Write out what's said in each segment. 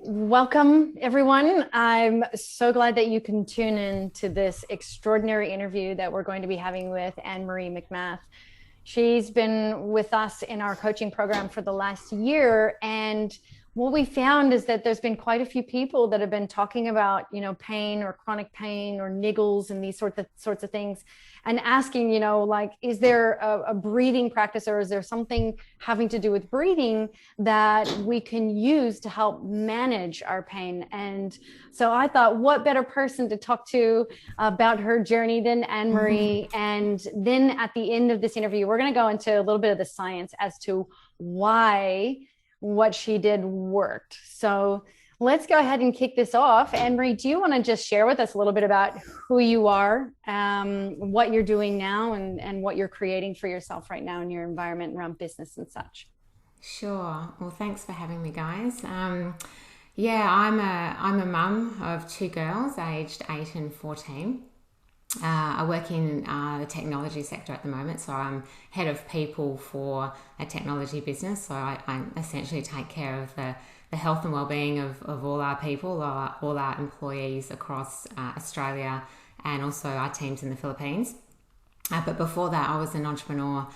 Welcome, everyone. I'm so glad that you can tune in to this extraordinary interview that we're going to be having with Annmarie McMath. She's been with us in our coaching program for the last year. And what we found is that there's been quite a few people that have been talking about, pain or chronic pain or niggles and these sorts of things, and asking, like, is there a breathing practice, or is there something having to do with breathing that we can use to help manage our pain? And so I thought, what better person to talk to about her journey than Annmarie? And then at the end of this interview, we're going to go into a little bit of the science as to why what she did worked. So let's go ahead and kick this off. Annmarie, do you want to just share with us a little bit about who you are, what you're doing now, and what you're creating for yourself right now in your environment around business and such? Sure. Well, thanks for having me, guys. Yeah, I'm a mum of two girls, aged 8 and 14. I work in the technology sector at the moment, so I'm head of people for a technology business. So I essentially take care of the health and well-being of all our people, all our employees across Australia, and also our teams in the Philippines. But before that, I was an entrepreneur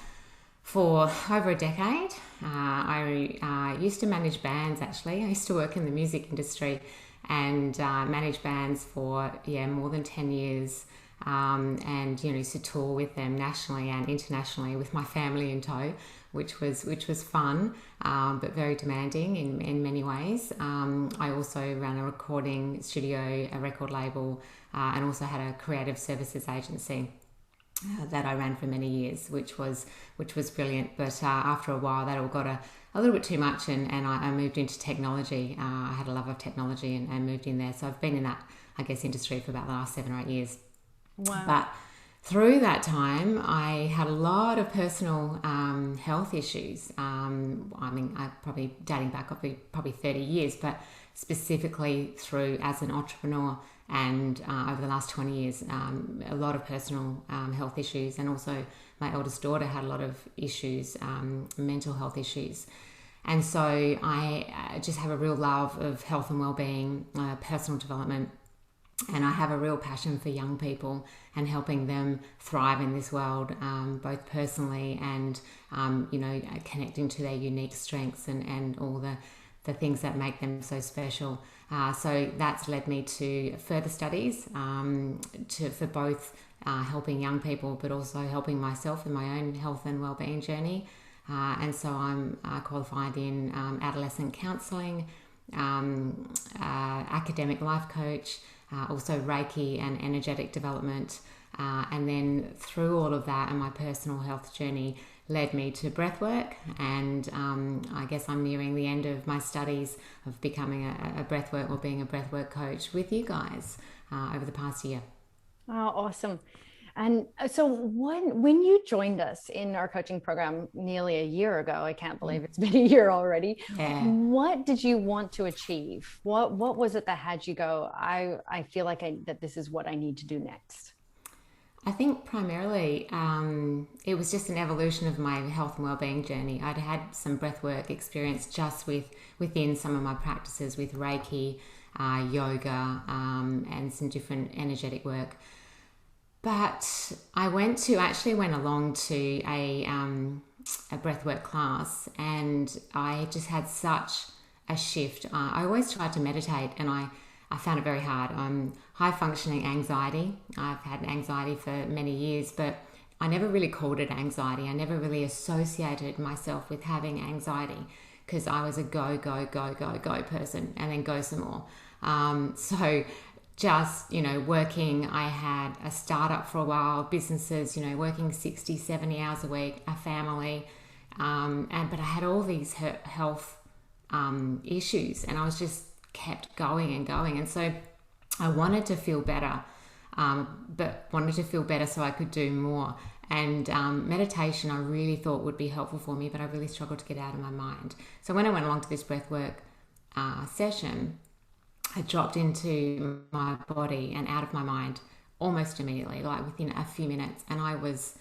for over a decade. I used to manage bands, actually. I used to work in the music industry and manage bands for more than 10 years. And used to tour with them nationally and internationally with my family in tow, which was fun, but very demanding in many ways. I also ran a recording studio, a record label, and also had a creative services agency that I ran for many years, which was brilliant. But after a while, that all got a little bit too much, and I moved into technology. I had a love of technology and moved in there. So I've been in that, I guess, industry for about the last 7 or 8 years. Wow. But through that time, I had a lot of personal health issues. I probably dating back probably 30 years, but specifically through as an entrepreneur and over the last 20 years, a lot of personal health issues. And also my eldest daughter had a lot of issues, mental health issues. And so I just have a real love of health and well-being, personal development. And I have a real passion for young people and helping them thrive in this world, both personally and, connecting to their unique strengths and all the things that make them so special. So that's led me to further studies for both helping young people, but also helping myself in my own health and wellbeing journey. And so I'm qualified in adolescent counselling, academic life coach, also Reiki and energetic development. And then through all of that and my personal health journey led me to breathwork. And I guess I'm nearing the end of my studies of becoming a breathwork or being a breathwork coach with you guys over the past year. Oh, awesome. And so when you joined us in our coaching program nearly a year ago, I can't believe it's been a year already. Yeah. What did you want to achieve? What was it that had you go, I feel like that this is what I need to do next? I think primarily it was just an evolution of my health and wellbeing journey. I'd had some breathwork experience just within some of my practices with Reiki, yoga, and some different energetic work. But I went along to a breathwork class, and I just had such a shift. I always tried to meditate, and I found it very hard. I'm high functioning anxiety. I've had anxiety for many years, but I never really called it anxiety. I never really associated myself with having anxiety because I was a go person, and then go some more. So just, working, I had a startup for a while, businesses, working 60, 70 hours a week, a family. But I had all these health issues, and I was just kept going and going. And so I wanted to feel better, but wanted to feel better so I could do more. And meditation I really thought would be helpful for me, but I really struggled to get out of my mind. So when I went along to this breathwork session, I dropped into my body and out of my mind almost immediately, like within a few minutes. And I was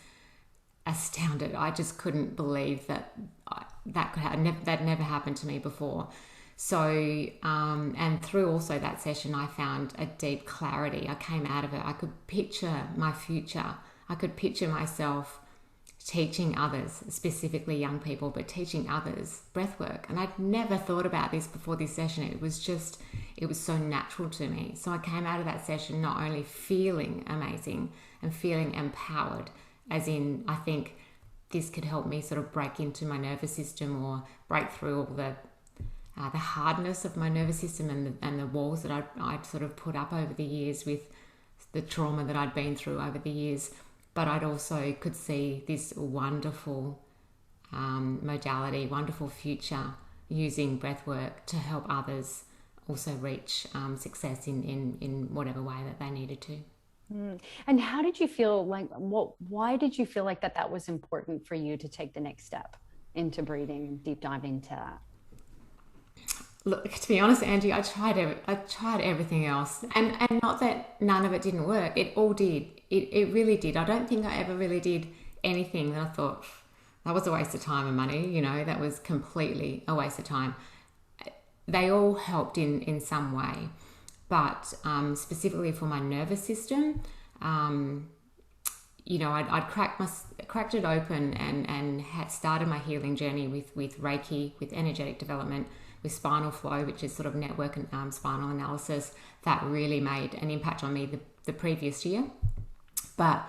astounded. I just couldn't believe that that never happened to me before. So, and through also that session, I found a deep clarity. I came out of it. I could picture my future. I could picture myself teaching others, specifically young people, but teaching others breath work. And I'd never thought about this before this session. It was so natural to me. So I came out of that session not only feeling amazing and feeling empowered, as in, I think this could help me sort of break into my nervous system or break through all the hardness of my nervous system and the walls that I'd sort of put up over the years with the trauma that I'd been through over the years. But I'd also could see this wonderful modality, wonderful future using breath work to help others also reach success in whatever way that they needed to. And how did you feel why did you feel like that was important for you to take the next step into breathing and deep diving into that? Look, to be honest, Angie, I tried everything else, and not that none of it didn't work. It all did. It really did. I don't think I ever really did anything that I thought that was a waste of time and money. That was completely a waste of time. They all helped in some way, but specifically for my nervous system, I'd cracked it open and had started my healing journey with Reiki, with energetic development, with spinal flow, which is sort of network and spinal analysis. That really made an impact on me the previous year. But,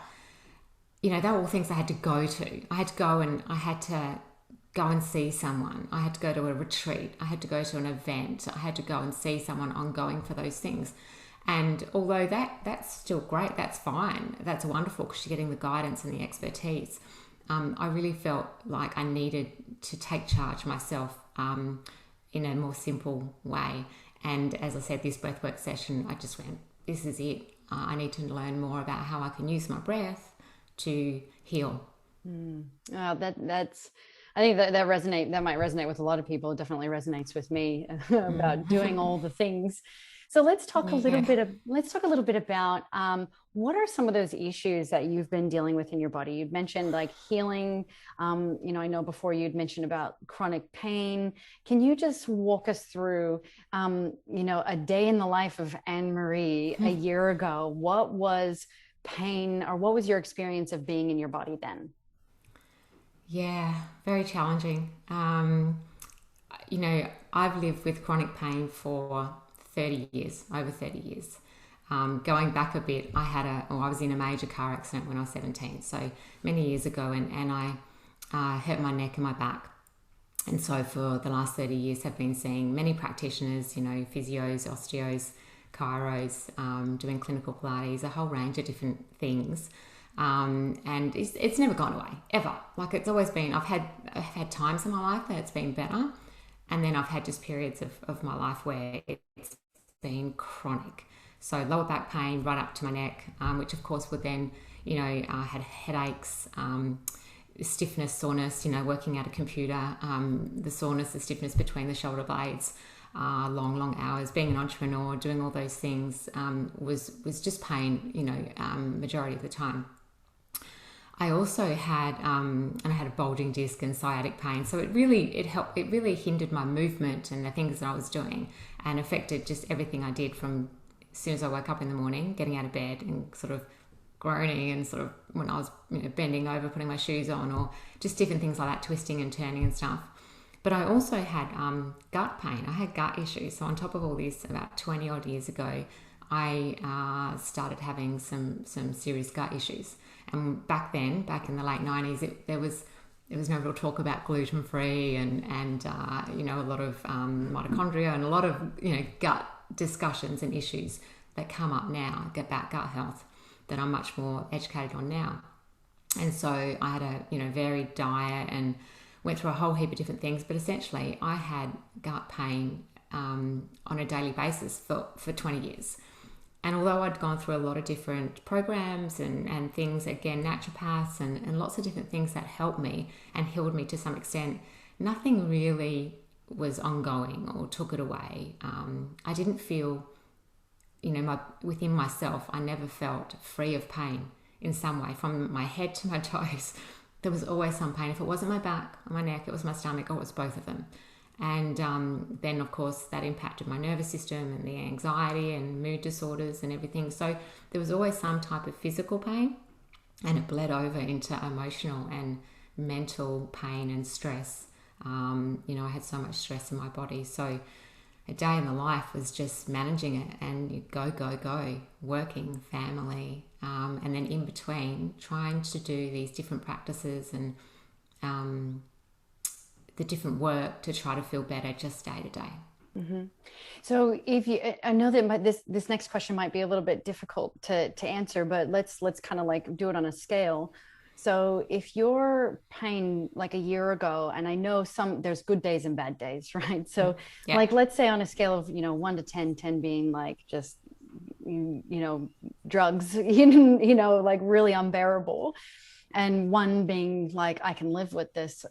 they were all things I had to go to. I had to go and see someone. I had to go to a retreat. I had to go to an event. I had to go and see someone ongoing for those things. And although that's still great, that's fine, that's wonderful because you're getting the guidance and the expertise, I really felt like I needed to take charge myself in a more simple way. And as I said, this breathwork session, I just went, this is it. I need to learn more about how I can use my breath to heal. That's I think that might resonate with a lot of people. It definitely resonates with me about doing all the things. So let's talk a little bit about what are some of those issues that you've been dealing with in your body. You'd mentioned like healing. I know before you'd mentioned about chronic pain. Can you just walk us through, a day in the life of Annmarie a year ago? What was pain, or what was your experience of being in your body then? Yeah, very challenging. I've lived with chronic pain for 30 years, over 30 years. Going back a bit, I was in a major car accident when I was 17, so many years ago, and I hurt my neck and my back. And so for the last 30 years, I've been seeing many practitioners, physios, osteos, chiros, doing clinical Pilates, a whole range of different things. And it's never gone away, ever. Like it's always been, I've had times in my life that it's been better. And then I've had just periods of my life where it's been chronic. So lower back pain right up to my neck, which of course would then, I had headaches, stiffness, soreness, working at a computer, the soreness, the stiffness between the shoulder blades, long hours, being an entrepreneur, doing all those things, was just pain, majority of the time. I also had, and I had a bulging disc and sciatic pain. So it really hindered my movement and the things that I was doing, and affected just everything I did from as soon as I woke up in the morning, getting out of bed and sort of groaning, and sort of when I was bending over, putting my shoes on, or just different things like that, twisting and turning and stuff. But I also had gut pain. I had gut issues. So on top of all this, about 20 odd years ago, I started having some serious gut issues. And back then, back in the late 90s, there was no real talk about gluten-free and a lot of mitochondria and a lot of gut discussions and issues that come up now about gut health that I'm much more educated on now. And so I had a varied diet and went through a whole heap of different things, but essentially I had gut pain on a daily basis for 20 years. And although I'd gone through a lot of different programs and things, again, naturopaths and lots of different things that helped me and healed me to some extent, nothing really was ongoing or took it away. I didn't feel, within myself, I never felt free of pain in some way, from my head to my toes. There was always some pain. If it wasn't my back or my neck, it was my stomach, or it was both of them. And then, of course, that impacted my nervous system and the anxiety and mood disorders and everything. So there was always some type of physical pain, and it bled over into emotional and mental pain and stress. I had so much stress in my body. So a day in the life was just managing it, and you go, working, family, and then in between trying to do these different practices and the different work to try to feel better just day to day. Mm-hmm. So I know that this next question might be a little bit difficult to answer, but let's kind of like do it on a scale. So if your pain like a year ago, and I know there's good days and bad days, right? So yeah. Like, let's say on a scale of, 1 to 10, 10 being like just, drugs, like really unbearable, and 1 being like, I can live with this,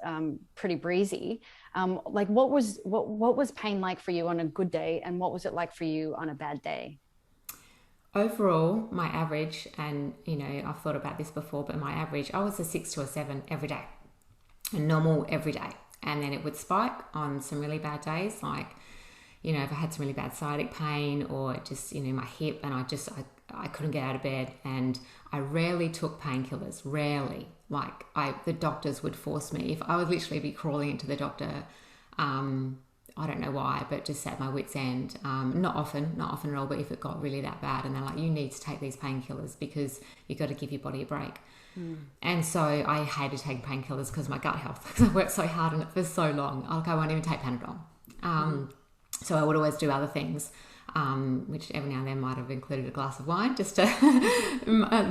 pretty breezy. Like what was pain like for you on a good day, and what was it like for you on a bad day? Overall, my average, and I've thought about this before, but my average, I was a 6 to a 7 every day, a normal every day. And then it would spike on some really bad days, like, if I had some really bad sciatic pain, or just, my hip, and I couldn't get out of bed. And I rarely took painkillers, rarely. Like the doctors would force me. If I would literally be crawling into the doctor, I don't know why, but just at my wit's end. Not often at all, but if it got really that bad, and they're like, you need to take these painkillers because you've got to give your body a break. And so I hated taking painkillers because of my gut health, because I worked so hard on it for so long. Like I won't even take Panadol. So I would always do other things, which every now and then might have included a glass of wine, just a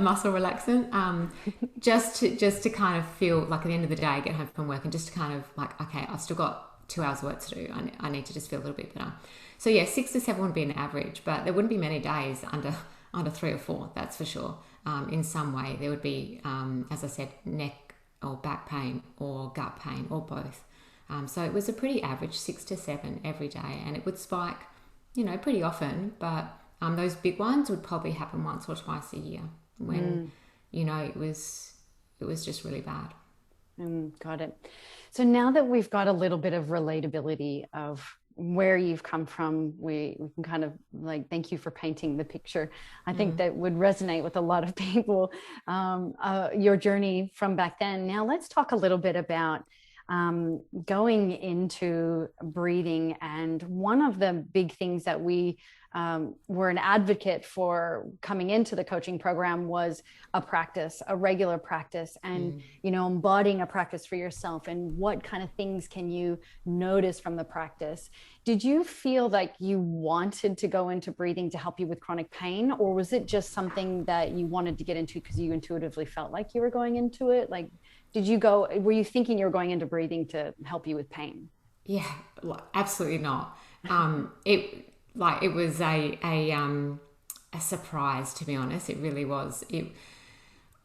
muscle relaxant, just to kind of feel like at the end of the day, get home from work, and just to kind of like, okay, I've still got 2 hours of work to do. I need to just feel a little bit better. So yeah, 6 to 7 would be an average, but there wouldn't be many days under 3 or 4, that's for sure. In some way there would be, as I said, neck or back pain or gut pain or both. So it was a pretty average 6 to 7 every day, and it would spike, pretty often, but those big ones would probably happen once or twice a year when, it was just really bad. Got it. So now that we've got a little bit of relatability of where you've come from, we can kind of like, thank you for painting the picture. I think that would resonate with a lot of people, your journey from back then. Now let's talk a little bit about going into breathing. And one of the big things that we were an advocate for coming into the coaching program was a regular practice, and embodying a practice for yourself, and what kind of things can you notice from the practice. Did you feel like you wanted to go into breathing to help you with chronic pain, or was it just something that you wanted to get into because you intuitively felt like you were going into it? Like, were you thinking you were going into breathing to help you with pain? Yeah, absolutely not. It was a surprise, to be honest. It really was.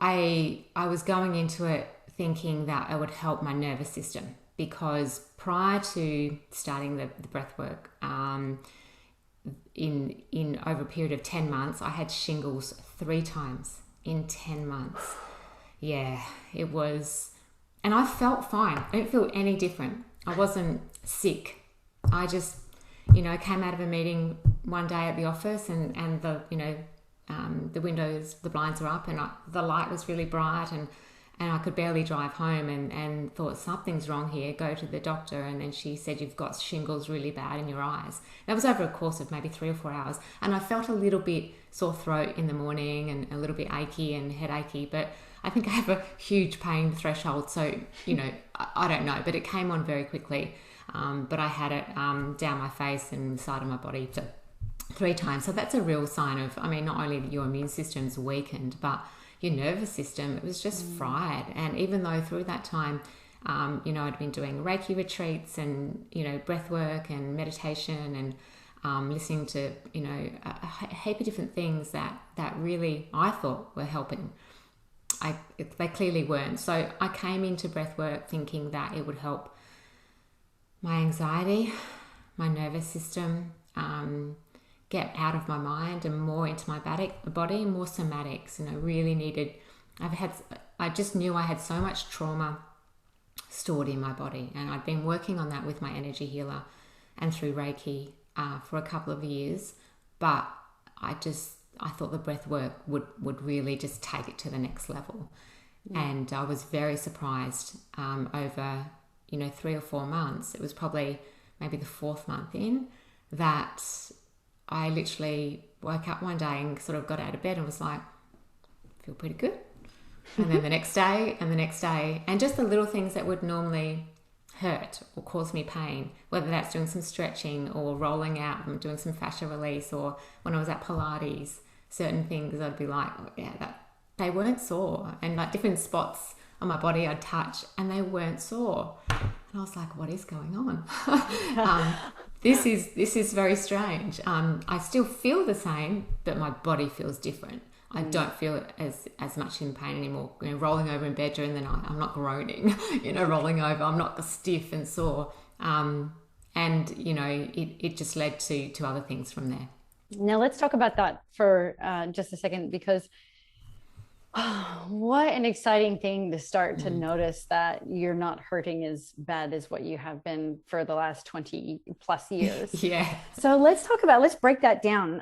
I was going into it thinking that it would help my nervous system, because prior to starting the breath work, in over a period of 10 months, I had shingles 3 times in 10 months. Yeah, it was, and I felt fine. I didn't feel any different. I wasn't sick. I just, came out of a meeting one day at the office, and the, the windows, the blinds were up, and the light was really bright, and I could barely drive home, and thought, something's wrong here, go to the doctor. And then she said, you've got shingles really bad in your eyes. That was over a course of maybe 3 or 4 hours. And I felt a little bit sore throat in the morning, and a little bit achy and headachy, but I think I have a huge pain threshold. So, I don't know, but it came on very quickly. But I had it down my face and the side of my body 3 times. So that's a real sign of, not only that your immune system's weakened, but your nervous system, it was just fried. And even though through that time, I'd been doing Reiki retreats and, breath work and meditation, and listening to, a heap of different things that really I thought were helping. They clearly weren't. So I came into breath work thinking that it would help my anxiety, my nervous system, get out of my mind and more into my body, more somatics. And I really needed, I just knew I had so much trauma stored in my body. And I'd been working on that with my energy healer and through Reiki for a couple of years, but I thought the breath work would really just take it to the next level. And I was very surprised over 3 or 4 months. It was probably maybe the 4th month in that I literally woke up one day and sort of got out of bed and was like, feel pretty good. And then the next day and the next day, and just the little things that would normally hurt or cause me pain, whether that's doing some stretching or rolling out and doing some fascia release, or when I was at Pilates, certain things I'd be like, oh, yeah, that they weren't sore, and like different spots on my body I'd touch and they weren't sore. And I was like, what is going on? This is very strange. I still feel the same, but my body feels different. I don't feel as much in pain anymore. Rolling over in bed during the night, I'm not groaning. Rolling over, I'm not stiff and sore. And it just led to other things from there. Now let's talk about that for just a second, because what an exciting thing to start to notice that you're not hurting as bad as what you have been for the last 20 plus years. Yeah. So let's break that down.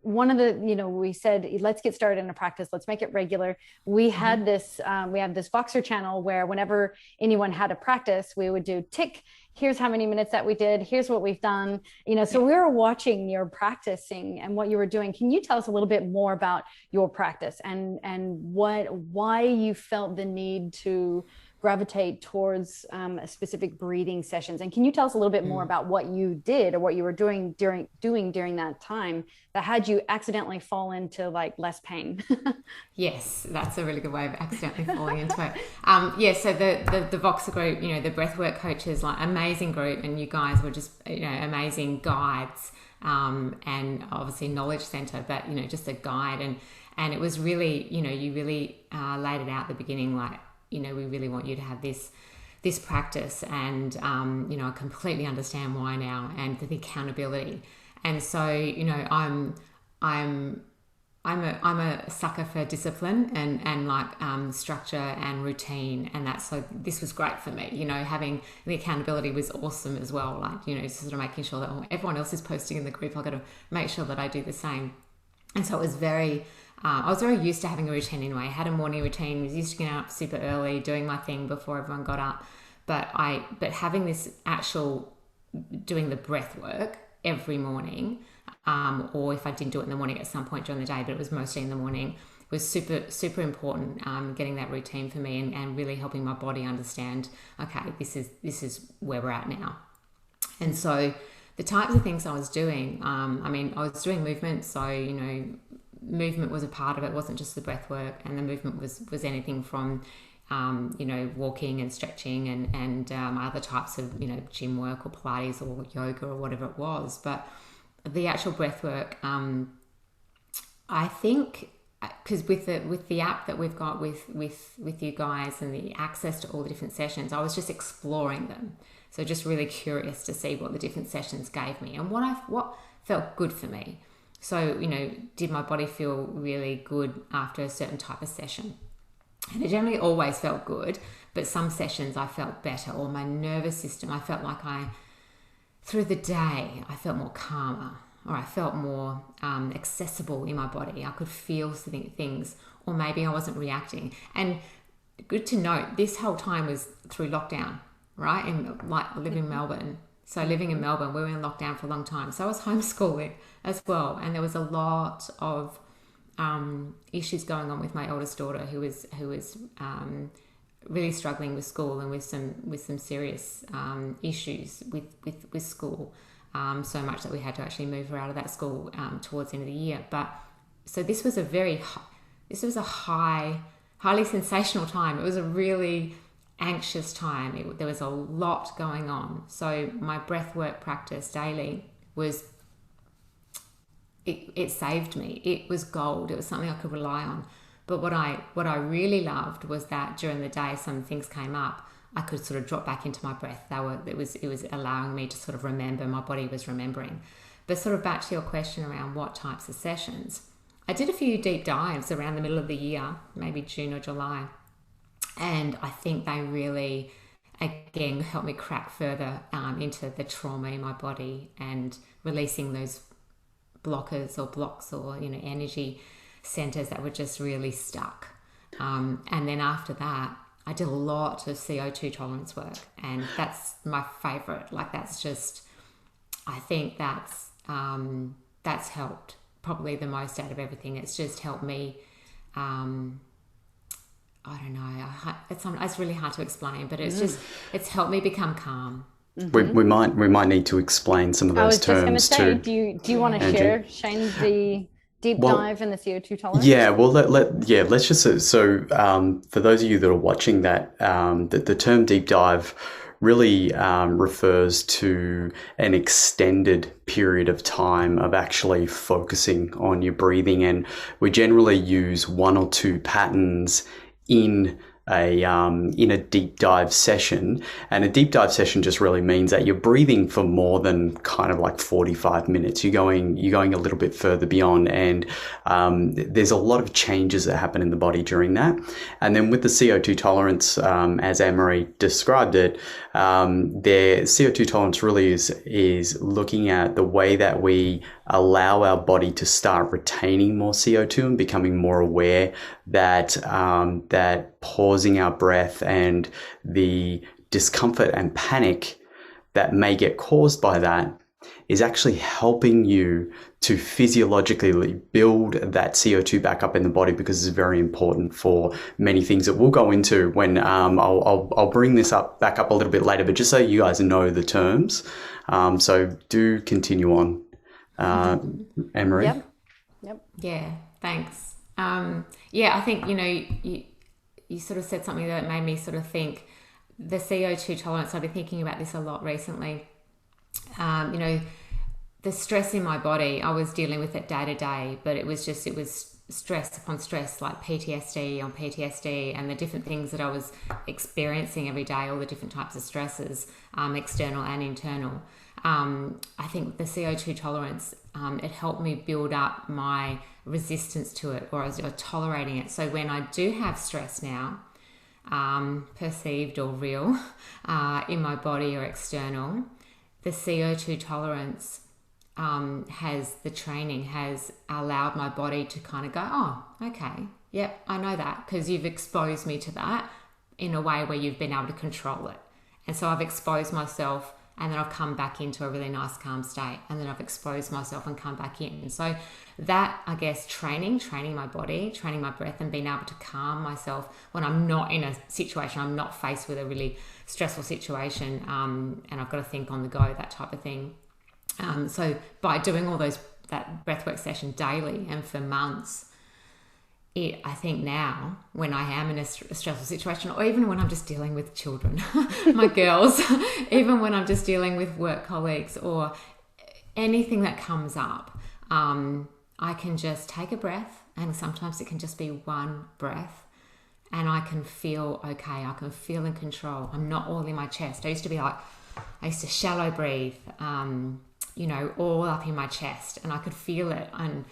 One of the, we said, let's get started in a practice. Let's make it regular. We had this, we have this Voxer channel where whenever anyone had a practice, we would do tick. Here's how many minutes that we did. Here's what we've done. So we were watching your practicing and what you were doing. Can you tell us a little bit more about your practice and why you felt the need to gravitate towards specific breathing sessions? And can you tell us a little bit more about what you did or what you were doing during that time that had you accidentally fall into like less pain? Yes, that's a really good way of accidentally falling into it. So the Voxer group, the breathwork coaches, like amazing group, and you guys were just amazing guides, and obviously knowledge center, but just a guide, and it was really you really laid it out at the beginning, like we really want you to have this practice, and I completely understand why now, and the accountability. And so I'm a sucker for discipline and like structure and routine, and that's so this was great for me. Having the accountability was awesome as well, like sort of making sure that everyone else is posting in the group, I've got to make sure that I do the same. And so it was I was very used to having a routine anyway. I had a morning routine, was used to getting up super early, doing my thing before everyone got up. But having this actual doing the breath work every morning, or if I didn't do it in the morning at some point during the day, but it was mostly in the morning, was super, super important, getting that routine for me and really helping my body understand, okay, this is where we're at now. And so the types of things I was doing, I was doing movement, so, movement was a part of it. It wasn't just the breath work, and the movement was anything from walking and stretching and other types of gym work or Pilates or yoga or whatever it was. But the actual breath work, I think, because with the app that we've got with you guys and the access to all the different sessions, I was just exploring them. So just really curious to see what the different sessions gave me and what felt good for me. So, did my body feel really good after a certain type of session? And it generally always felt good, but some sessions I felt better, or my nervous system, I felt like through the day, I felt more calmer, or I felt more accessible in my body. I could feel things, or maybe I wasn't reacting. And good to note, this whole time was through lockdown, right? And like living in Melbourne. So living in Melbourne, we were in lockdown for a long time. So I was homeschooling as well. And there was a lot of issues going on with my oldest daughter who was really struggling with school and with some serious issues with school. So much that we had to actually move her out of that school towards the end of the year. But so this was a highly sensational time. It was a really anxious time. There was a lot going on. So my breath work practice daily was, it saved me. It was gold. It was something I could rely on. But what I really loved was that during the day, some things came up, I could sort of drop back into my breath. It was allowing me to sort of remember. My body was remembering. But sort of back to your question around what types of sessions, I did a few deep dives around the middle of the year, maybe June or July. And I think they really, again, help me crack further into the trauma in my body and releasing those blockers or blocks or, energy centers that were just really stuck. And then after that, I did a lot of CO2 tolerance work, and that's my favorite. Like, that's just, I think that's helped probably the most out of everything. It's just helped me. I don't know. It's really hard to explain, but it's helped me become calm. We might need to explain some of I those was just going to terms say, too, do you want to Angie. share, Shane, the deep Well, dive in the CO2 tolerance? yeah, well, let's just for those of you that are watching that, the term deep dive really refers to an extended period of time of actually focusing on your breathing, and we generally use one or two patterns in in a deep dive session. And a deep dive session just really means that you're breathing for more than kind of like 45 minutes. You're going a little bit further beyond, and there's a lot of changes that happen in the body during that. And then with the CO2 tolerance, as Annmarie described it, their CO2 tolerance really is looking at the way that we allow our body to start retaining more CO2 and becoming more aware that that pausing our breath and the discomfort and panic that may get caused by that is actually helping you to physiologically build that CO2 back up in the body, because it's very important for many things that we'll go into when I'll bring this back up a little bit later, but just so you guys know the terms. So do continue on, Annmarie. Yep. Yep. Yeah, thanks. Yeah, I think, you sort of said something that made me sort of think the CO2 tolerance. I've been thinking about this a lot recently. The stress in my body, I was dealing with it day to day, but it was stress upon stress, like PTSD on PTSD, and the different things that I was experiencing every day, all the different types of stresses, external and internal. I think the CO2 tolerance, it helped me build up my resistance to it, or tolerating it. So when I do have stress now, perceived or real, in my body or external, the CO2 tolerance has allowed my body to kind of go, oh, okay, yep, I know that, because you've exposed me to that in a way where you've been able to control it. And so I've exposed myself, and then I've come back into a really nice calm state, and then I've exposed myself and come back in. And so that, I guess, training my body, training my breath, and being able to calm myself when I'm not in a situation, I'm not faced with a really stressful situation, and I've got to think on the go, that type of thing. So by doing that breathwork session daily and for months, I think now when I am in a stressful situation, or even when I'm just dealing with children, my girls, even when I'm just dealing with work colleagues or anything that comes up, I can just take a breath, and sometimes it can just be one breath, and I can feel okay. I can feel in control. I'm not all in my chest. I used to shallow breathe, all up in my chest, and I could feel it, and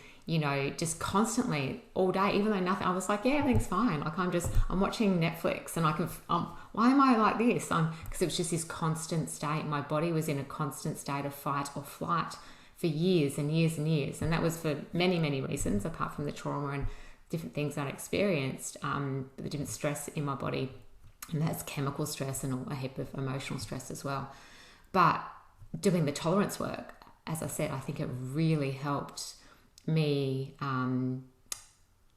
just constantly all day, even though nothing, I was like, yeah, everything's fine. Like I'm watching Netflix, and I can, why am I like this? Because it was just this constant state. My body was in a constant state of fight or flight for years and years and years. And that was for many, many reasons, apart from the trauma and different things I'd experienced, the different stress in my body. And that's chemical stress and a heap of emotional stress as well. But doing the tolerance work, as I said, I think it really helped me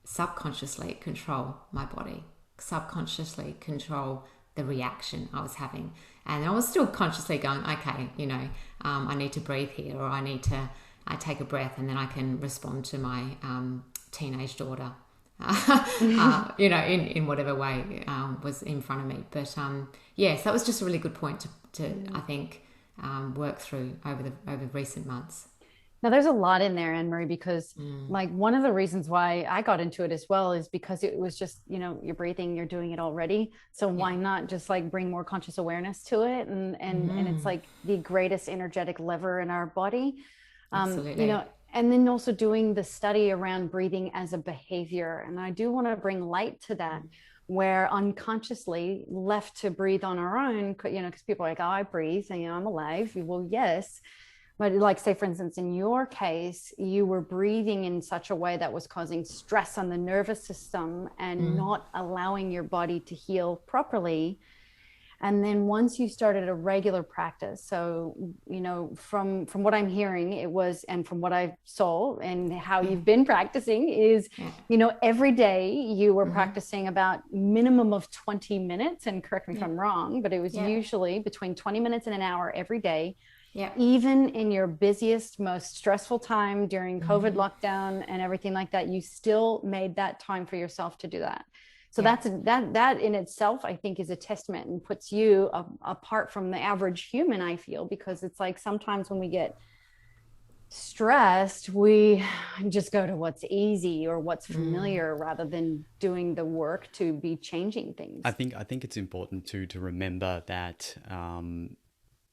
subconsciously control my body, subconsciously control the reaction I was having. And I was still consciously going, okay, I need to breathe here, or I take a breath, and then I can respond to my teenage daughter, in whatever way was in front of me. But yes, that was just a really good point to I think, work through over recent months. Now, there's a lot in there, Annmarie, because like one of the reasons why I got into it as well is because it was just, you're breathing, you're doing it already. So why not just like bring more conscious awareness to it? And it's like the greatest energetic lever in our body. Absolutely. And then also doing the study around breathing as a behavior. And I do want to bring light to that. where unconsciously left to breathe on our own, because people are like, oh, I breathe and I'm alive. Well, yes. But like, say, for instance, in your case, you were breathing in such a way that was causing stress on the nervous system and not allowing your body to heal properly. And then once you started a regular practice, so from what I'm hearing, it was, and from what I saw and how you've been practicing is, every day you were practicing about minimum of 20 minutes, and correct me if I'm wrong, but it was usually between 20 minutes and an hour every day. Yeah. Even in your busiest, most stressful time during COVID lockdown and everything like that, you still made that time for yourself to do that. So that in itself, I think, is a testament and puts you apart from the average human, I feel, because it's like sometimes when we get stressed, we just go to what's easy or what's familiar rather than doing the work to be changing things. I think it's important to remember that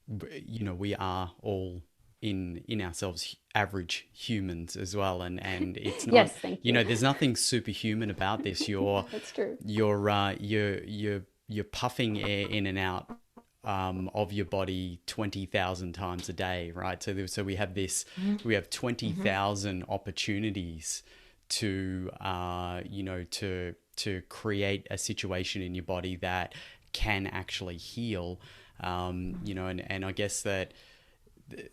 we are all in ourselves average humans as well, and it's not, yes, thank you. There's nothing superhuman about this. That's true. You're puffing air in and out of your body 20,000 times a day, right? So we have this, we have 20,000 opportunities to to create a situation in your body that can actually heal, and I guess that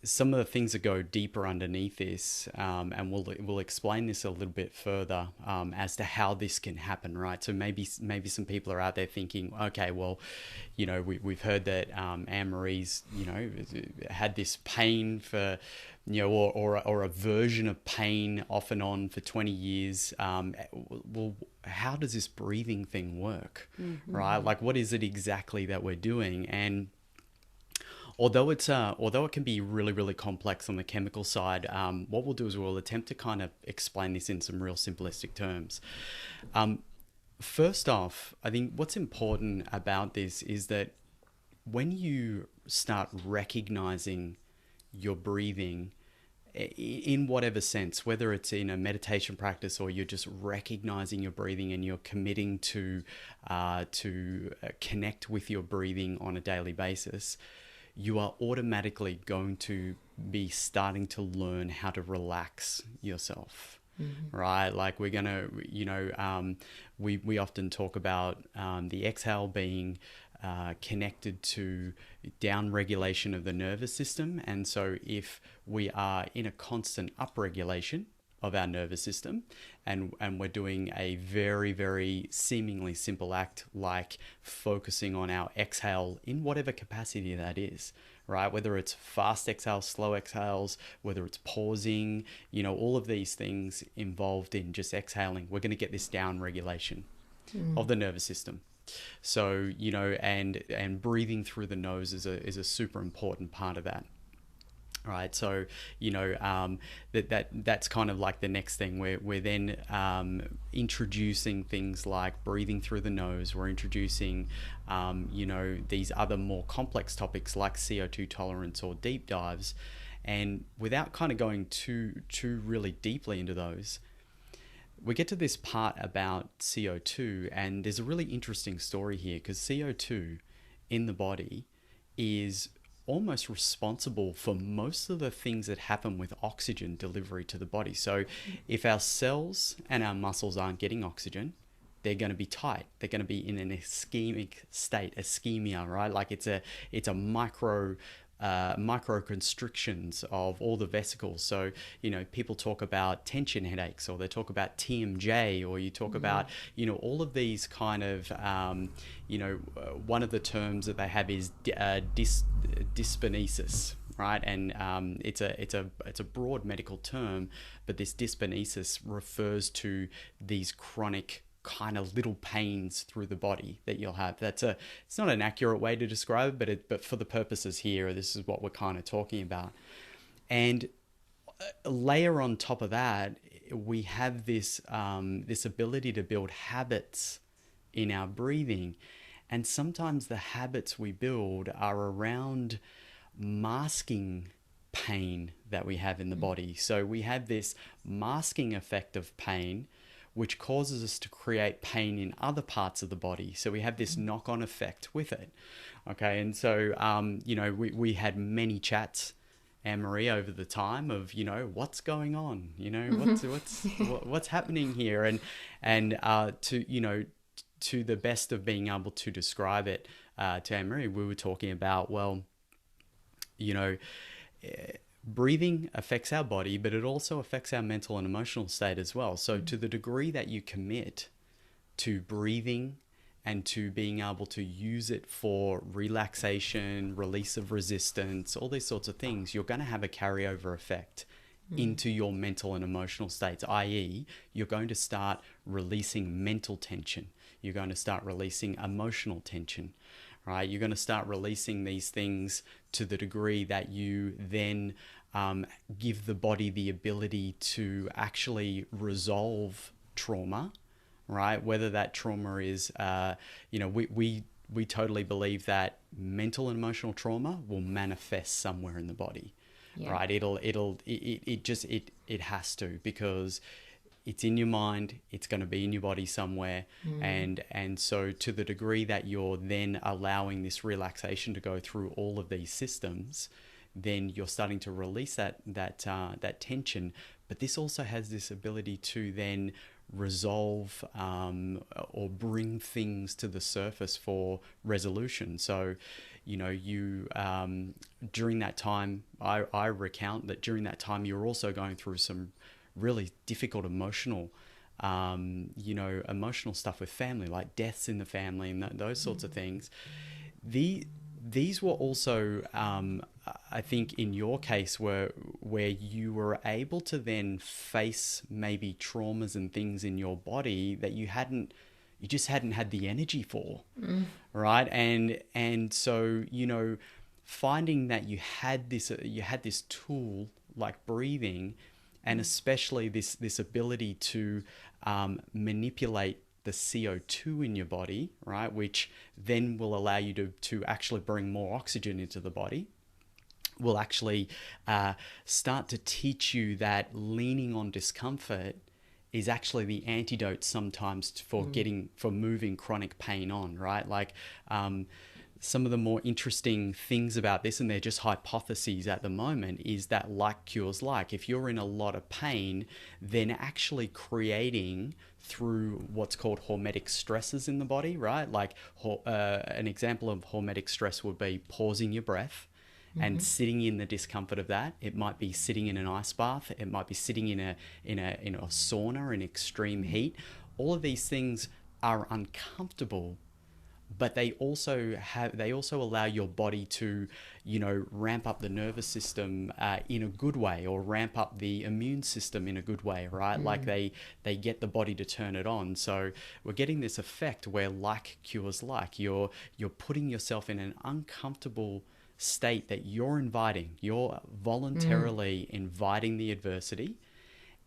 some of the things that go deeper underneath this, and we'll explain this a little bit further, as to how this can happen, right? So maybe some people are out there thinking, okay, well, we've heard that Anne-Marie's had this pain for or a version of pain off and on for 20 years. Well, how does this breathing thing work, right? Like, what is it exactly that we're doing? And although it can be really, really complex on the chemical side, what we'll do is we'll attempt to kind of explain this in some real simplistic terms. First off, I think what's important about this is that when you start recognizing your breathing in whatever sense, whether it's in a meditation practice or you're just recognizing your breathing and you're committing to connect with your breathing on a daily basis, you are automatically going to be starting to learn how to relax yourself, right? Like we're gonna, we often talk about the exhale being connected to down regulation of the nervous system. And so if we are in a constant upregulation of our nervous system, and we're doing a very, very seemingly simple act like focusing on our exhale in whatever capacity that is, right? Whether it's fast exhales, slow exhales, whether it's pausing, all of these things involved in just exhaling, we're going to get this down regulation of the nervous system. So, and breathing through the nose is a super important part of that. Right, so that's kind of like the next thing. We're then introducing things like breathing through the nose. We're introducing these other more complex topics like CO2 tolerance or deep dives, and without kind of going too really deeply into those, we get to this part about CO2, and there's a really interesting story here, because CO2 in the body is almost responsible for most of the things that happen with oxygen delivery to the body. So if our cells and our muscles aren't getting oxygen, they're going to be tight. They're going to be in an ischemic state, ischemia, right? Like it's a micro constrictions of all the vesicles. So, people talk about tension headaches, or they talk about TMJ, or you talk about, all of these kind of, one of the terms that they have is dyskinesis, right? And it's a broad medical term, but this dyskinesis refers to these chronic kind of little pains through the body that you'll have. It's not an accurate way to describe it, but for the purposes here, this is what we're kind of talking about. And layer on top of that, we have this ability to build habits in our breathing. And sometimes the habits we build are around masking pain that we have in the body. So we have this masking effect of pain, which causes us to create pain in other parts of the body. So we have this knock-on effect with it. Okay, and so, we had many chats, Annmarie, over the time of, what's going on, what's happening here, to the best of being able to describe it to Annmarie, we were talking about, well, breathing affects our body, but it also affects our mental and emotional state as well. So to the degree that you commit to breathing and to being able to use it for relaxation, release of resistance, all these sorts of things, you're going to have a carryover effect into your mental and emotional states, i.e., you're going to start releasing mental tension. You're going to start releasing emotional tension, right? You're going to start releasing these things to the degree that you then give the body the ability to actually resolve trauma, right? Whether that trauma is, we totally believe that mental and emotional trauma will manifest somewhere in the body, right? It has to, because it's in your mind, it's going to be in your body somewhere. And so to the degree that you're then allowing this relaxation to go through all of these systems, then you're starting to release that tension. But this also has this ability to then resolve or bring things to the surface for resolution. So, during that time, I recount that during that time, you're also going through some really difficult emotional stuff with family, like deaths in the family and those sorts of things. These were also, I think, in your case, where you were able to then face maybe traumas and things in your body that you just hadn't had the energy for, right? And so, finding that you had this tool like breathing, and especially this ability to manipulate the CO2 in your body, right, which then will allow you to actually bring more oxygen into the body, will actually start to teach you that leaning on discomfort is actually the antidote sometimes for moving chronic pain on, right? Like some of the more interesting things about this, and they're just hypotheses at the moment, is that like cures like. If you're in a lot of pain, then actually creating through what's called hormetic stresses in the body, right? Like an example of hormetic stress would be pausing your breath and sitting in the discomfort of that. It might be sitting in an ice bath. It might be sitting in a sauna in extreme heat. All of these things are uncomfortable, but they also allow your body to, ramp up the nervous system in a good way, or ramp up the immune system in a good way, right? Like they get the body to turn it on. So we're getting this effect where like cures like. You're putting yourself in an uncomfortable state that you're inviting. You're voluntarily inviting the adversity,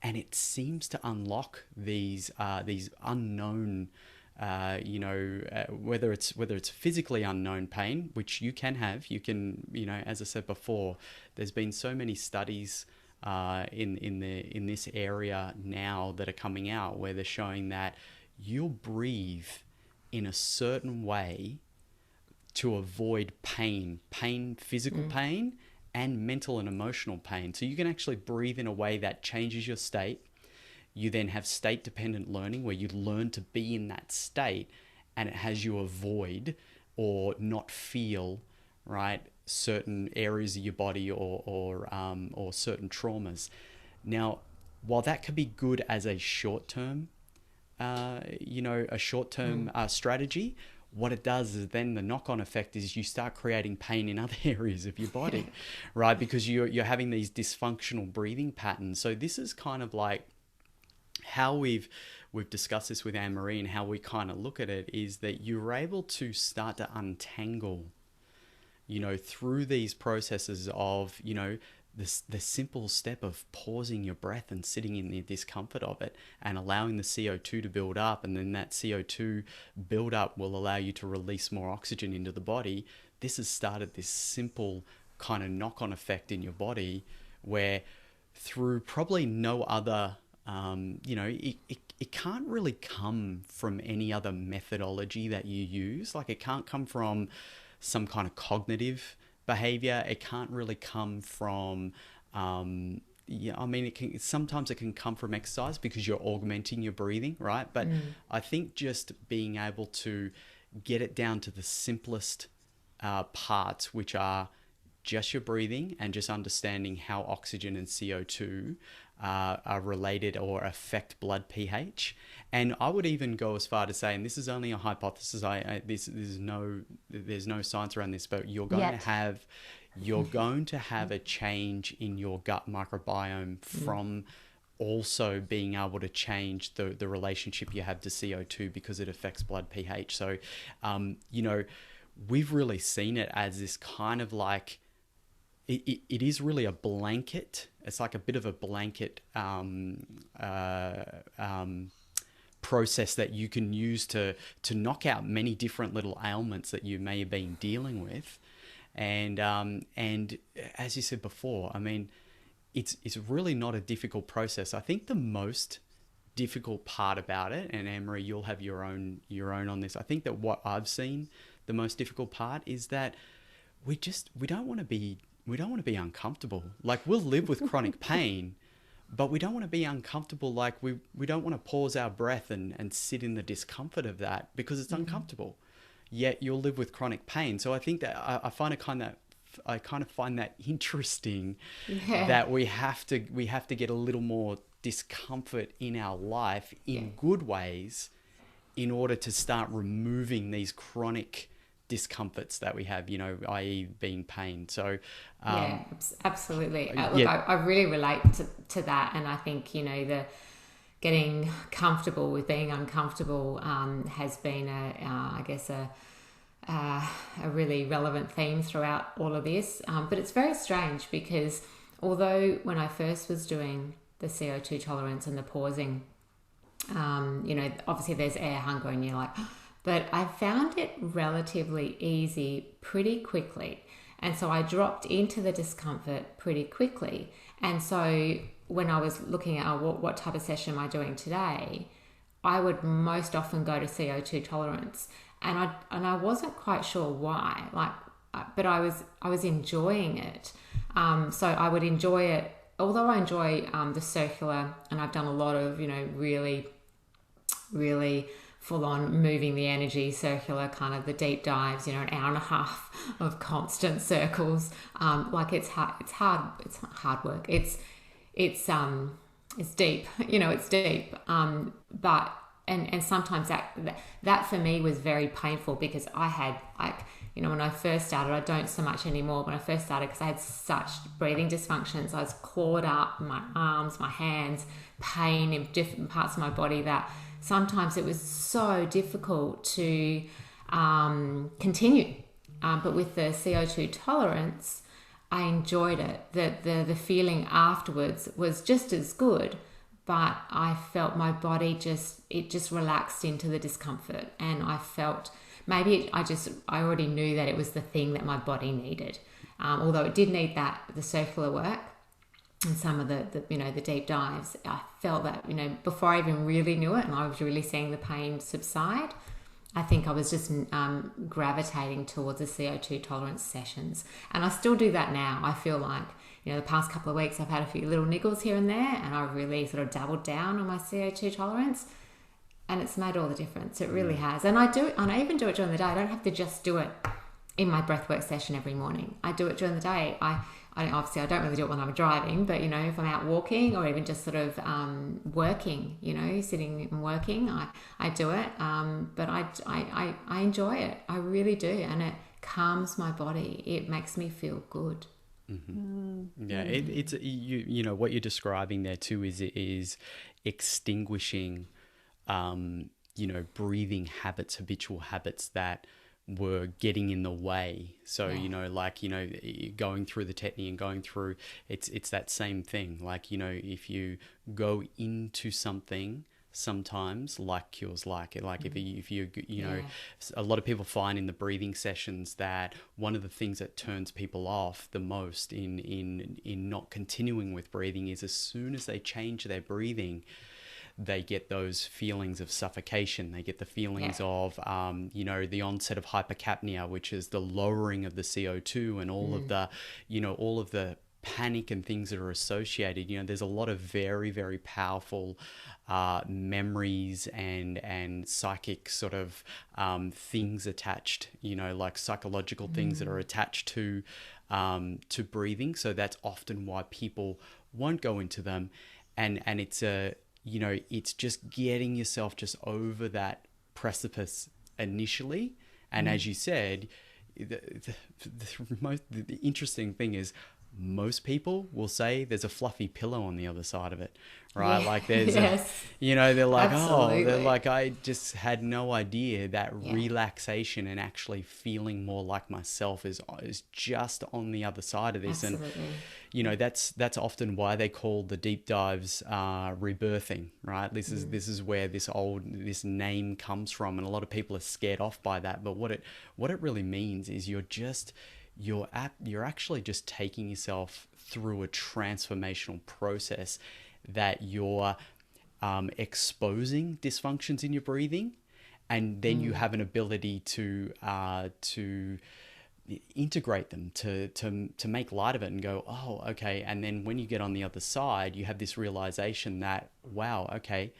and it seems to unlock these unknown. Whether it's physically unknown pain, which you can have, as I said before, there's been so many studies in this area now that are coming out where they're showing that you'll breathe in a certain way to avoid pain, physical pain, and mental and emotional pain. So you can actually breathe in a way that changes your state. You then have state-dependent learning, where you learn to be in that state, and it has you avoid or not feel, right, certain areas of your body or certain traumas. Now, while that could be good as a short-term, strategy, what it does is then the knock-on effect is you start creating pain in other areas of your body, right? Because you're having these dysfunctional breathing patterns. So this is kind of like how we've discussed this with Annmarie, and how we kind of look at it is that you're able to start to untangle, through these processes of, the simple step of pausing your breath and sitting in the discomfort of it and allowing the CO2 to build up, and then that CO2 build up will allow you to release more oxygen into the body. This has started this simple kind of knock-on effect in your body where through probably no other it can't really come from any other methodology that you use. Like, it can't come from some kind of cognitive behavior. It can't really come from, yeah, I mean, sometimes it can come from exercise because you're augmenting your breathing, right? But I think just being able to get it down to the simplest parts, which are just your breathing and just understanding how oxygen and CO2 are related or affect blood pH. And I would even go as far to say, and this is only a hypothesis, there's no science around this, but you're going to have a change in your gut microbiome from also being able to change the relationship you have to CO2 because it affects blood pH. So, we've really seen it as this kind of like, it is really a blanket. It's like a bit of a blanket process that you can use to knock out many different little ailments that you may have been dealing with. And as you said before, I mean, it's really not a difficult process. I think the most difficult part about it, and Annmarie, you'll have your own on this. I think that what I've seen, the most difficult part is that we don't want to be uncomfortable. Like, we'll live with chronic pain, but we don't want to be uncomfortable. Like, we don't want to pause our breath and sit in the discomfort of that because it's uncomfortable. Yet you'll live with chronic pain. So I think that I kind of find that interesting, that we have to get a little more discomfort in our life in good ways in order to start removing these chronic discomforts that we have, i.e. being pain. So absolutely. I really relate to that, and I think the getting comfortable with being uncomfortable has been a really relevant theme throughout all of this. But it's very strange because although when I first was doing the CO2 tolerance and the pausing, obviously there's air hunger and you're like, but I found it relatively easy pretty quickly. And so I dropped into the discomfort pretty quickly. And so when I was looking at what type of session am I doing today, I would most often go to CO2 tolerance. And I wasn't quite sure why, but I was enjoying it. So I would enjoy it, although I enjoy the circular, and I've done a lot of, really, really full on moving the energy circular, kind of the deep dives, an hour and a half of constant circles. It's hard work. It's deep, it's deep. But and sometimes that for me was very painful because I had when I first started, I don't so much anymore. When I first started, because I had such breathing dysfunctions, I was clawed up, my arms, my hands, pain in different parts of my body, that sometimes it was so difficult to continue. But with the CO2 tolerance, I enjoyed it. The feeling afterwards was just as good, but I felt my body just relaxed into the discomfort, and I felt maybe I already knew that it was the thing that my body needed. Although it did need the circular work and some of the deep dives, I felt that, before I even really knew it and I was really seeing the pain subside, I think I was just gravitating towards the CO2 tolerance sessions. And I still do that now. I feel like, the past couple of weeks I've had a few little niggles here and there, and I've really sort of doubled down on my CO2 tolerance, and it's made all the difference. It really has. And I even do it during the day. I don't have to just do it in my breathwork session every morning. I do it during the day. I obviously I don't really do it when I'm driving, but if I'm out walking or even just sort of working, sitting and working, I do it. But I enjoy it. I really do, and it calms my body. It makes me feel good. Mm-hmm. Yeah, it's what you're describing there too is extinguishing, breathing habits, habitual habits that were getting in the way. So, going through the technique and going through, it's that same thing. Like, if you go into something, sometimes like cures like it. Like if you a lot of people find in the breathing sessions that one of the things that turns people off the most in not continuing with breathing is as soon as they change their breathing, they get those feelings of suffocation. They get the feelings of, the onset of hypercapnia, which is the lowering of the CO2 and all of the, all of the panic and things that are associated. There's a lot of very, very powerful memories and psychic sort of things attached, like psychological things that are attached to breathing. So that's often why people won't go into them. And it's it's just getting yourself just over that precipice initially. And as you said, the interesting thing is, most people will say there's a fluffy pillow on the other side of it, right? Yeah. Like there's, they're like, I just had no idea that relaxation and actually feeling more like myself is just on the other side of this. Absolutely. And, that's often why they call the deep dives rebirthing, right? This is where this name comes from. And a lot of people are scared off by that. But what it really means is you're actually just taking yourself through a transformational process, that you're exposing dysfunctions in your breathing, and then you have an ability to integrate them, to make light of it and go, oh, okay. And then when you get on the other side, you have this realization that, wow, okay,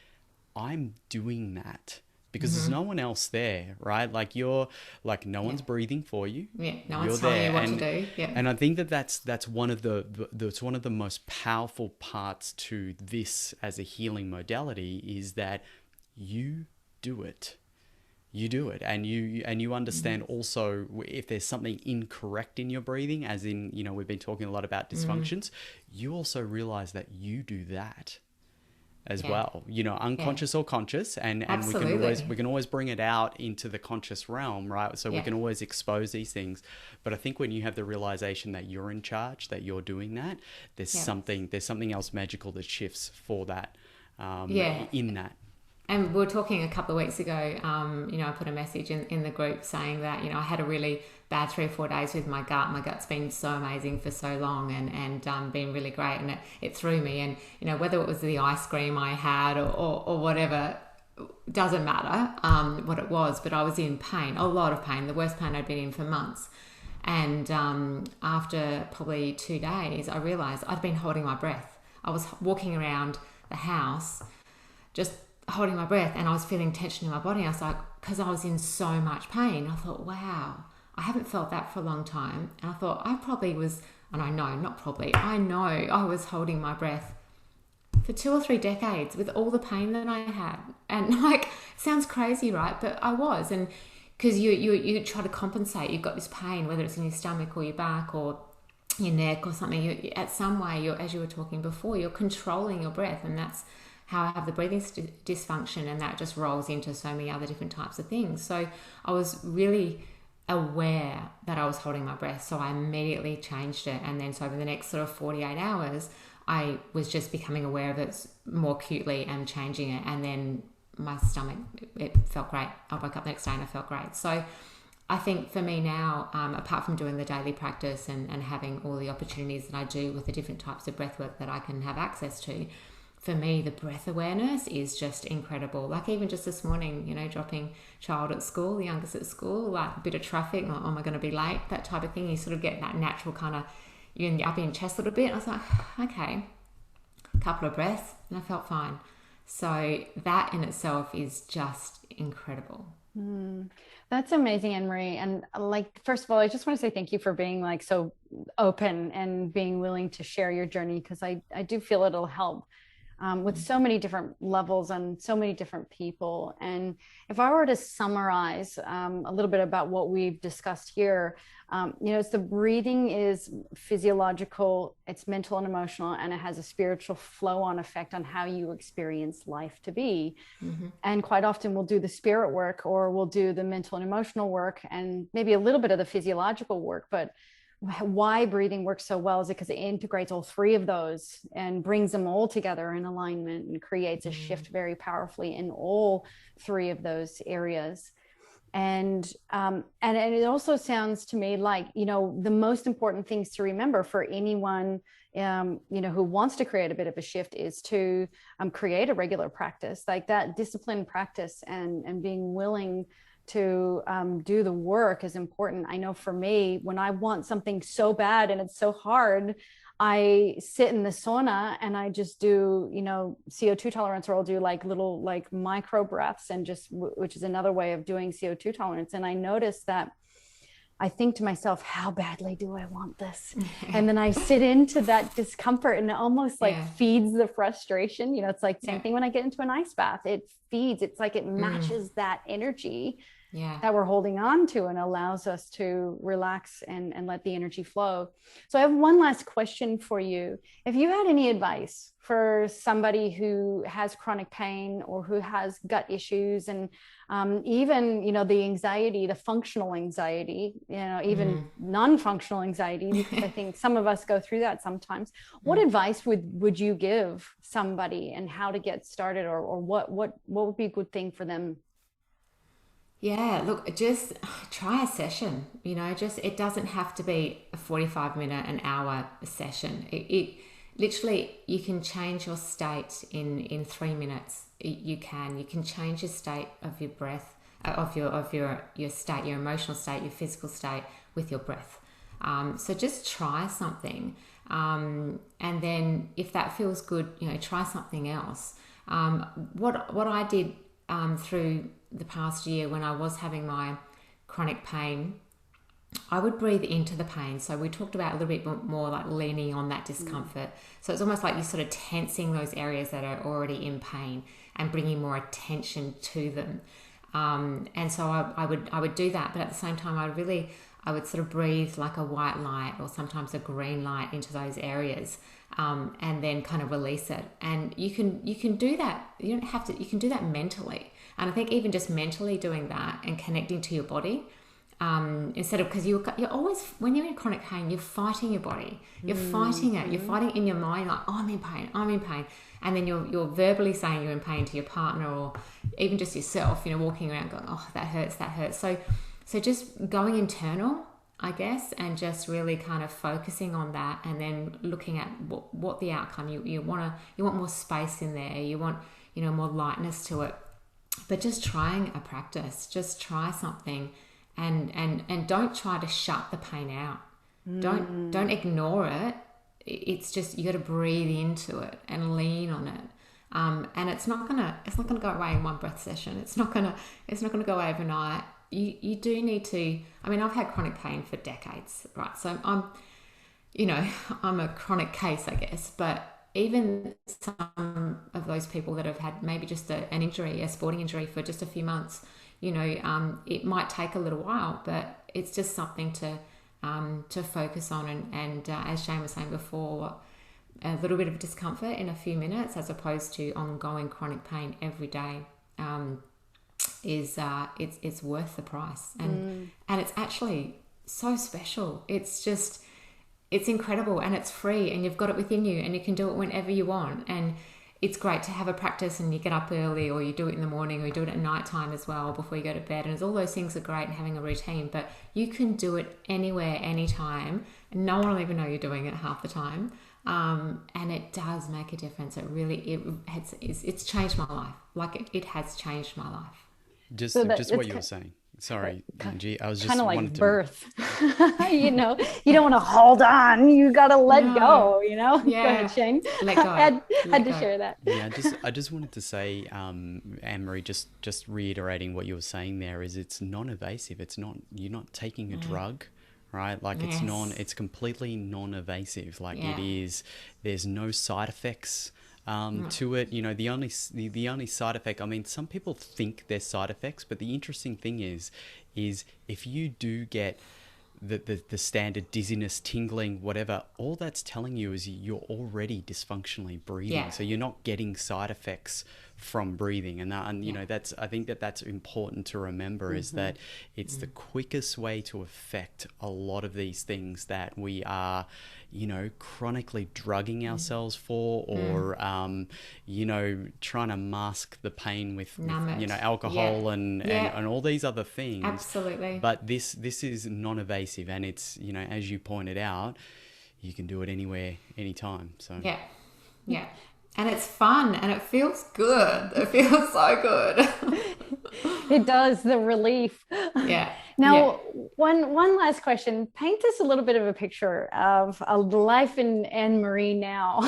I'm doing that. Because there's no one else there, right? Like no one's breathing for you. Yeah, no one's telling you what to do. Yeah. And I think that's one of the most powerful parts to this as a healing modality, is that you do it. You do it, and you understand also if there's something incorrect in your breathing, as in, we've been talking a lot about dysfunctions. You also realize that you do that as well, unconscious or conscious, and we can always bring it out into the conscious realm, right? So we can always expose these things. But I think when you have the realization that you're in charge, that you're doing that, there's something else magical that shifts for that in that. And we were talking a couple of weeks ago, I put a message in the group saying that, I had a really bad 3 or 4 days with my gut. My gut's been so amazing for so long and been really great. And it threw me. And, whether it was the ice cream I had or whatever, doesn't matter what it was. But I was in pain, a lot of pain, the worst pain I'd been in for months. And after probably 2 days, I realized I'd been holding my breath. I was walking around the house just holding my breath, and I was feeling tension in my body. I was like, because I was in so much pain, I thought, wow, I haven't felt that for a long time. And I thought I probably was, and I know I was holding my breath for 2 or 3 decades with all the pain that I had. And sounds crazy, right? But I was. And because you try to compensate, you've got this pain, whether it's in your stomach or your back or your neck or something, at some way, as you were talking before, you're controlling your breath. And that's how I have the breathing dysfunction, and that just rolls into so many other different types of things. So I was really aware that I was holding my breath, so I immediately changed it. And then so over the next sort of 48 hours, I was just becoming aware of it more acutely and changing it. And then my stomach, it felt great. I woke up the next day and I felt great. So I think for me now, apart from doing the daily practice and having all the opportunities that I do with the different types of breath work that I can have access to, for me, the breath awareness is just incredible. Like even just this morning, dropping child at school, the youngest at school, like a bit of traffic, like, am I going to be late? That type of thing. You sort of get that natural kind of, you're up in your chest a little bit. I was like, okay, a couple of breaths, and I felt fine. So that in itself is just incredible. That's amazing, Annmarie. And first of all, I just want to say thank you for being so open and being willing to share your journey, because I do feel it'll help with so many different levels and so many different people. And if I were to summarize a little bit about what we've discussed here, it's the breathing is physiological, it's mental and emotional, and it has a spiritual flow-on effect on how you experience life to be. And quite often we'll do the spirit work, or we'll do the mental and emotional work, and maybe a little bit of the physiological work. But why breathing works so well is because it integrates all three of those and brings them all together in alignment and creates a shift very powerfully in all three of those areas. And it also sounds to me like, you know, the most important things to remember for anyone, you know, who wants to create a bit of a shift is to create a regular practice, like that disciplined practice, and being willing to do the work is important. I know for me, when I want something so bad and it's so hard, I sit in the sauna and I just do, you know, CO2 tolerance, or I'll do like little like micro breaths, and just, which is another way of doing CO2 tolerance. And I notice that I think to myself, how badly do I want this? And then I sit into that discomfort, and it almost like feeds the frustration. You know, it's like same thing when I get into an ice bath. It feeds, it's like it matches that energy that we're holding on to, and allows us to relax and let the energy flow. So I have one last question for you. If you had any advice for somebody who has chronic pain or who has gut issues, and even, you know, the anxiety, the functional anxiety, you know, even non-functional anxiety, because I think some of us go through that sometimes. What advice would you give somebody, and how to get started, or what would be a good thing for them? Yeah, look, just try a session. You know, just it doesn't have to be a 45-minute, an hour session. It literally, you can change your state in 3 minutes. You can change your state of your breath, of your state, your emotional state, your physical state with your breath. So just try something, and then if that feels good, you know, try something else. What I did through the past year when I was having my chronic pain, I would breathe into the pain. So we talked about a little bit more like leaning on that discomfort. So it's almost like you're sort of tensing those areas that are already in pain and bringing more attention to them. And so I would do that, but at the same time, I would sort of breathe like a white light or sometimes a green light into those areas, and then kind of release it. And you can do that. You don't have to. You can do that mentally. And I think even just mentally doing that and connecting to your body, instead of, because you're always, when you're in chronic pain, you're fighting your body. You're fighting it. You're fighting in your mind, like, oh, I'm in pain. I'm in pain. And then you're verbally saying you're in pain to your partner, or even just yourself, you know, walking around going, oh, that hurts, that hurts. So just going internal, I guess, and just really kind of focusing on that, and then looking at what the outcome you want more space in there. You want, you know, more lightness to it. But just trying a practice, just try something, and don't try to shut the pain out. Don't ignore it. It's just, you got to breathe into it and lean on it. And it's not gonna go away in one breath session. It's not gonna go away overnight. You do need to. I mean, I've had chronic pain for decades, right? So I'm a chronic case, I guess. But even some of those people that have had maybe just an injury, a sporting injury for just a few months, you know, it might take a little while, but it's just something to focus on. And as Shane was saying before, a little bit of discomfort in a few minutes, as opposed to ongoing chronic pain every day, it's worth the price. And it's actually so special. It's incredible, and it's free, and you've got it within you, and you can do it whenever you want. And it's great to have a practice, and you get up early, or you do it in the morning, or you do it at night time as well before you go to bed. And all those things are great, and having a routine, but you can do it anywhere, anytime. And no one will even know you're doing it half the time. And it does make a difference. It's changed my life. Like it has changed my life. Just what you were saying. Sorry, Angie. I was just kind of like wanted birth. You know, you don't want to hold on. You got to let go. You know. Yeah. Go ahead, Shane. Let go. had to share that. Yeah, I just wanted to say, Annmarie, just reiterating what you were saying there, is it's non-evasive. You're not taking a drug, right? Like it's completely non-evasive. Like it is. There's no side effects to it. You know, the only side effect, I mean, some people think there's side effects, but the interesting thing is if you do get the standard dizziness, tingling, whatever, all that's telling you is you're already dysfunctionally breathing. So you're not getting side effects from breathing. And you know, that's, I think that that's important to remember, is that it's the quickest way to affect a lot of these things that we are, you know, chronically drugging ourselves for, or you know, trying to mask the pain with you know, alcohol and all these other things. Absolutely. But this is non-evasive, and it's, you know, as you pointed out, you can do it anywhere, anytime. So yeah, and it's fun and it feels good. It feels so good. It does, the relief. Yeah. Now, one last question. Paint us a little bit of a picture of a life in Annmarie now.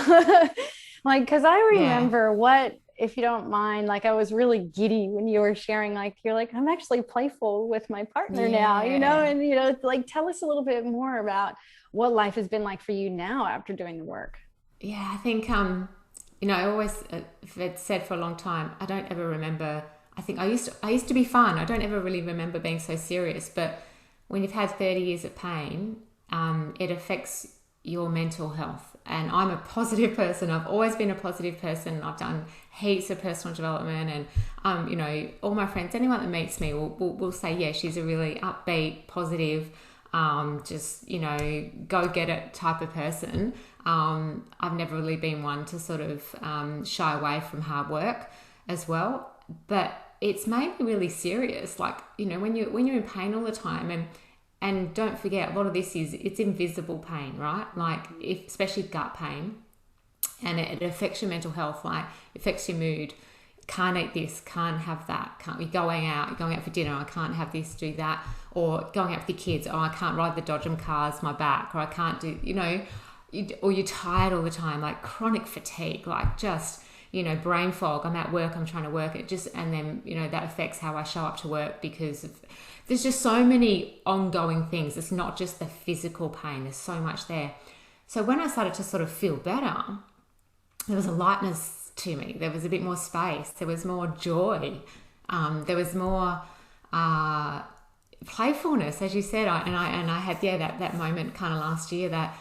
Like, because I remember what, if you don't mind, like, I was really giddy when you were sharing, like, you're like, I'm actually playful with my partner now, you know, and, you know, like, tell us a little bit more about what life has been like for you now after doing the work. Yeah, I think, you know, I always have said for a long time, I don't ever remember. I think I used to be fun. I don't ever really remember being so serious. But when you've had 30 years of pain, it affects your mental health. And I'm a positive person. I've always been a positive person. I've done heaps of personal development, and you know, all my friends, anyone that meets me will say, yeah, she's a really upbeat, positive, just, you know, go get it type of person. I've never really been one to sort of shy away from hard work as well. But it's made me really serious. Like, you know, when you're in pain all the time, and don't forget, a lot of this it's invisible pain, right? Like, especially gut pain, and it affects your mental health, like it affects your mood. Can't eat this, can't have that, can't be going out for dinner, I can't have this, do that, or going out with your kids, oh, I can't ride the Dodgem cars, my back, or I can't do, you know, or you're tired all the time, like chronic fatigue, like just, you know, brain fog. I'm at work, I'm trying to work it, just, and then, you know, that affects how I show up to work, because there's just so many ongoing things. It's not just the physical pain, there's so much there. So when I started to sort of feel better, there was a lightness to me. There was a bit more space. There was more joy. There was more playfulness, as you said. I had that moment kind of last year that,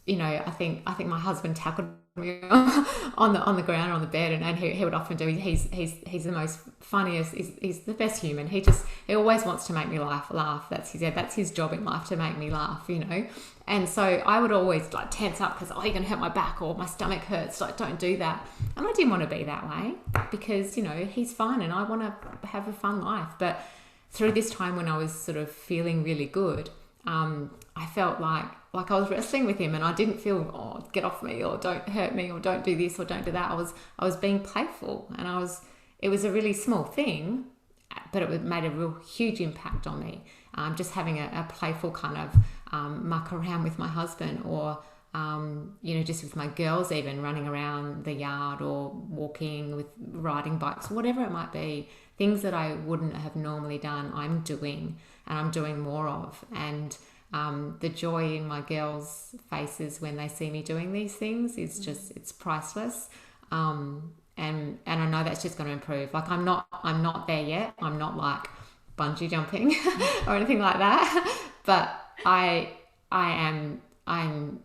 you know, I think my husband tackled me on the ground or on the bed, and he would often do. He's the most funniest. He's the best human. He always wants to make me laugh. That's his job in life, to make me laugh, you know. And so I would always like tense up because, oh, you're gonna hurt my back, or my stomach hurts. Like, don't do that. And I didn't want to be that way, because, you know, he's fun and I want to have a fun life. But through this time when I was sort of feeling really good, I felt like I was wrestling with him, and I didn't feel, oh, get off me, or don't hurt me, or don't do this, or don't do that. I was being playful, and it was a really small thing, but it made a real huge impact on me. Just having a playful kind of muck around with my husband, or you know, just with my girls, even running around the yard, or walking, with riding bikes, whatever it might be, things that I wouldn't have normally done, I'm doing, and I'm doing more of. And the joy in my girls' faces when they see me doing these things is just, it's priceless. And I know that's just going to improve. Like, I'm not there yet. I'm not like bungee jumping or anything like that, but I'm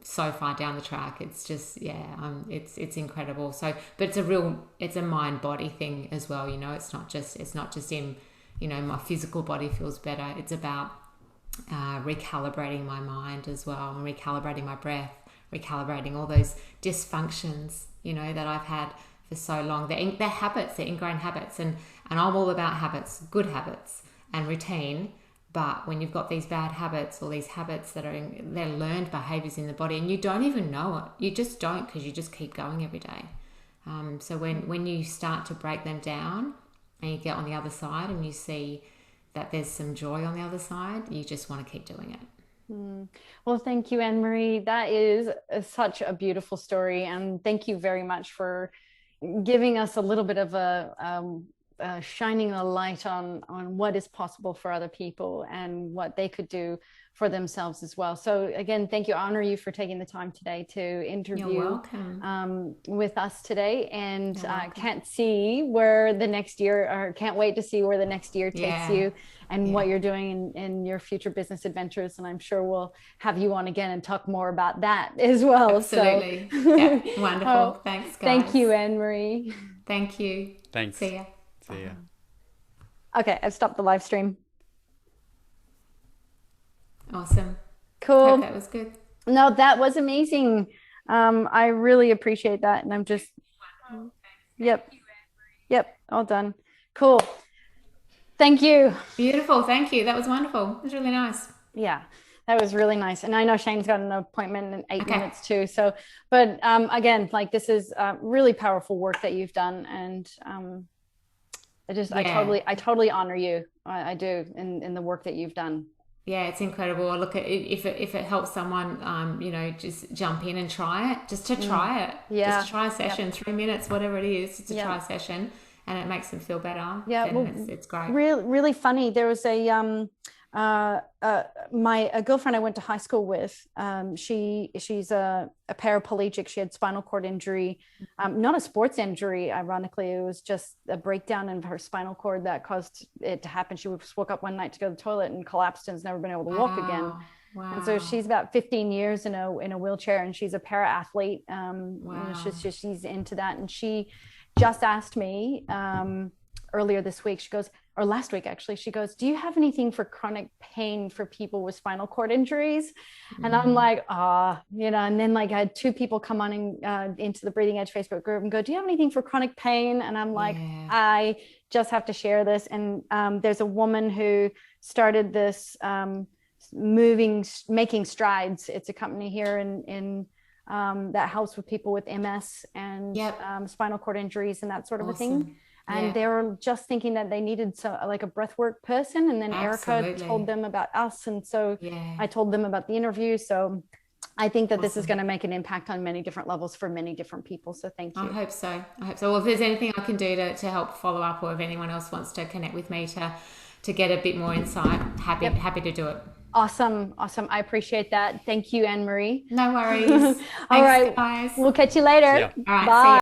so far down the track. It's just, it's incredible. So, but it's a mind body thing as well. You know, it's not just in, you know, my physical body feels better. It's about recalibrating my mind as well, and recalibrating my breath, recalibrating all those dysfunctions, you know, that I've had for so long. They're habits, they're ingrained habits, and I'm all about habits, good habits and routine. But when you've got these bad habits, or these habits they're learned behaviors in the body, and you don't even know it, you just don't, because you just keep going every day. So when you start to break them down, and you get on the other side, and you see that there's some joy on the other side, you just want to keep doing it. Well, thank you, Annmarie. That is such a beautiful story. And thank you very much for giving us a little bit of a shining a light on what is possible for other people and what they could do for themselves as well. So again, thank you. I honor you for taking the time today to interview with us today, and can't see where the next year, or can't wait to see where the next year takes you and what you're doing in your future business adventures. And I'm sure we'll have you on again and talk more about that as well. Absolutely. So, yeah, wonderful. Thanks, guys. Thank you, Annmarie. Thank you. Thanks. See ya. See ya. Okay, I've stopped the live stream. Awesome. Cool. Hope that was good. No, that was amazing. I really appreciate that. And I'm just, yep, all done. Cool. Thank you. Beautiful. Thank you. That was wonderful. It was really nice. Yeah, that was really nice. And I know Shane's got an appointment in 8 minutes too. So, but again, like, this is really powerful work that you've done. And I totally honor you. I do in the work that you've done. Yeah, it's incredible. Look, if it helps someone, just jump in and try it. Just to try it. Yeah. Just try a session, 3 minutes, whatever it is. Just to try a session, and it makes them feel better. Yeah, it's great. Really funny. There was a girlfriend I went to high school with. She's a paraplegic. She had spinal cord injury, not a sports injury. Ironically, it was just a breakdown in her spinal cord that caused it to happen. She just woke up one night to go to the toilet and collapsed and has never been able to walk again. Wow. And so she's about 15 years in a wheelchair, and she's a para athlete. She's into that, and she just asked me earlier this week. Or last week actually, she goes, do you have anything for chronic pain for people with spinal cord injuries? And I'm like, and then like I had 2 people come on into the Breathing Edge Facebook group and go, do you have anything for chronic pain? And I'm like, I just have to share this. And there's a woman who started this Making Strides. It's a company here in that helps with people with MS and spinal cord injuries and that sort of a thing. And they were just thinking that they needed like a breathwork person. And then Erica told them about us. And so I told them about the interview. So I think that this is going to make an impact on many different levels for many different people. So thank you. I hope so. Well, if there's anything I can do to help follow up, or if anyone else wants to connect with me to get a bit more insight, happy to do it. Awesome. I appreciate that. Thank you, Annmarie. No worries. All right, guys. We'll catch you later. Yeah. All right, bye.